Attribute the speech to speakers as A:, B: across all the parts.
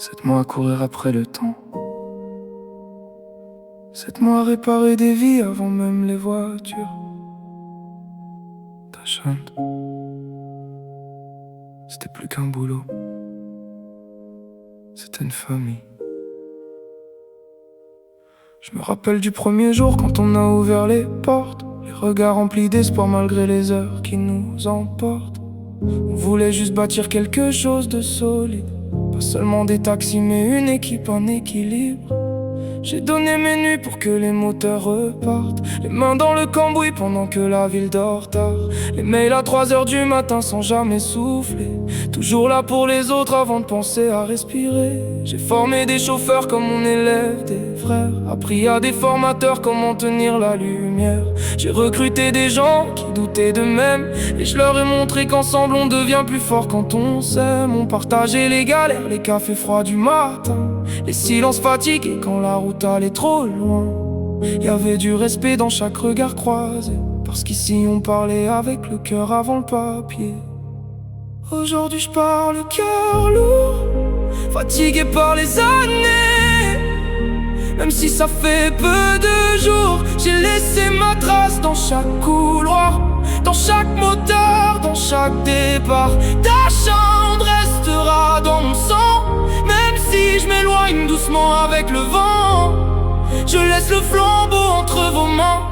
A: 7 mois à courir après le temps. 7 mois à réparer des vies avant même les voitures. Ta chante, c'était plus qu'un boulot, c'était une famille. Je me rappelle du premier jour quand on a ouvert les portes, les regards remplis d'espoir malgré les heures qui nous emportent. On voulait juste bâtir quelque chose de solide, pas seulement des taxis mais une équipe en équilibre. J'ai donné mes nuits pour que les moteurs repartent, les mains dans le cambouis pendant que la ville dort tard. Les mails à 3 heures du matin sans jamais souffler, toujours là pour les autres avant de penser à respirer. J'ai formé des chauffeurs comme on élève des frères, appris à des formateurs comment tenir la lumière. J'ai recruté des gens qui doutaient d'eux-mêmes, et je leur ai montré qu'ensemble on devient plus fort quand on s'aime. On partageait les galères, les cafés froids du matin, les silences fatigués quand la route allait trop loin. Y avait du respect dans chaque regard croisé, parce qu'ici on parlait avec le cœur avant le papier. Aujourd'hui je pars le cœur lourd, fatigué par les années. Même si ça fait peu de jours, j'ai laissé ma trace dans chaque couloir, dans chaque moteur, dans chaque départ. Ta chambre restera dans mon sang, même si je m'éloigne doucement avec le vent. Je laisse le flambeau entre vos mains.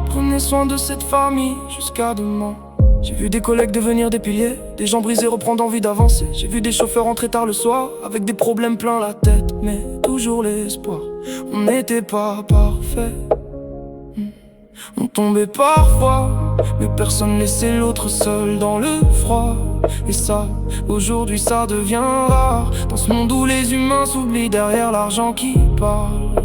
A: Prenez soin de cette famille jusqu'à demain. J'ai vu des collègues devenir des piliers, des gens brisés reprendre envie d'avancer. J'ai vu des chauffeurs rentrer tard le soir, avec des problèmes plein la tête, mais toujours l'espoir. On n'était pas parfait, on tombait parfois, mais personne laissait l'autre seul dans le froid. Et ça, aujourd'hui ça devient rare, dans ce monde où les humains s'oublient derrière l'argent qui parle.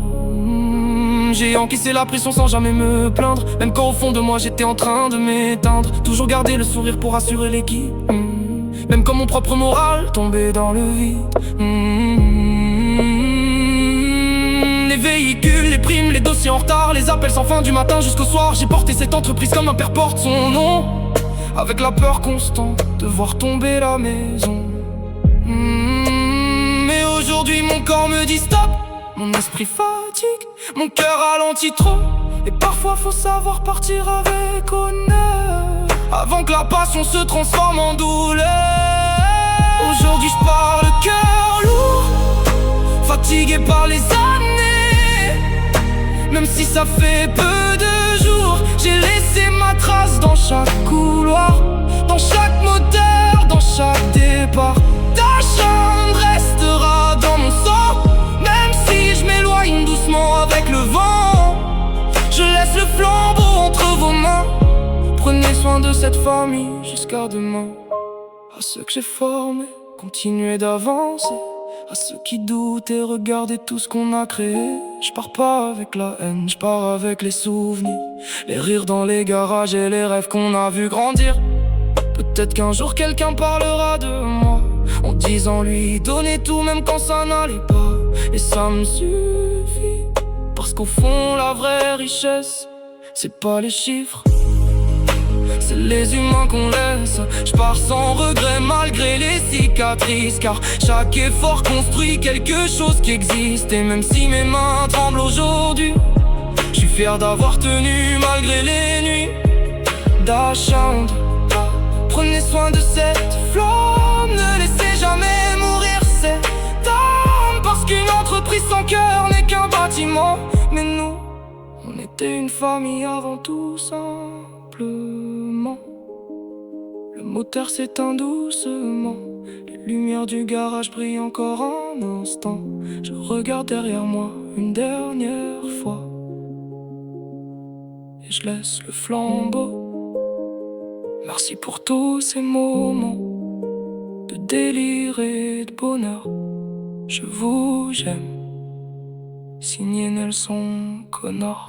A: J'ai encaissé la pression sans jamais me plaindre, même quand au fond de moi j'étais en train de m'éteindre. Toujours garder le sourire pour assurer l'équipe, même quand mon propre moral tombait dans le vide. Les véhicules, les primes, les dossiers en retard, les appels sans fin du matin jusqu'au soir. J'ai porté cette entreprise comme un père porte son nom, avec la peur constante de voir tomber la maison. Mais aujourd'hui mon corps me dit stop, mon esprit fatigue, mon cœur ralentit trop, et parfois faut savoir partir avec honneur, avant que la passion se transforme en douleur. Aujourd'hui je pars le cœur lourd, fatigué par les années. Même si ça fait peu de jours, j'ai laissé ma trace dans chaque couloir, dans chaque moteur, dans chaque départ. Ta chambre restera dans mon sang, même si je m'éloigne doucement avec le vent. Je laisse le flambeau entre vos mains. Prenez soin de cette famille jusqu'à demain. À ceux que j'ai formés, continuez d'avancer. À ceux qui doutent et regardez tout ce qu'on a créé. Je pars pas avec la haine, je pars avec les souvenirs, les rires dans les garages et les rêves qu'on a vu grandir. Peut-être qu'un jour quelqu'un parlera de moi, en disant lui donner tout même quand ça n'allait pas. Et ça me suffit, parce qu'au fond la vraie richesse, c'est pas les chiffres, c'est les humains qu'on laisse. Je pars sans regret malgré les cicatrices, car chaque effort construit quelque chose qui existe. Et même si mes mains tremblent aujourd'hui, je suis fier d'avoir tenu malgré les nuits. Dachshund, prenez soin de cette flamme, ne laissez jamais mourir cette âme, parce qu'une entreprise sans cœur n'est qu'un bâtiment. Mais nous, on était une famille avant tout simplement. Le moteur s'éteint doucement, les lumières du garage brillent encore un instant. Je regarde derrière moi une dernière fois, et je laisse le flambeau. Merci pour tous ces moments de délire et de bonheur. Je vous j'aime, signé Nelson Connor.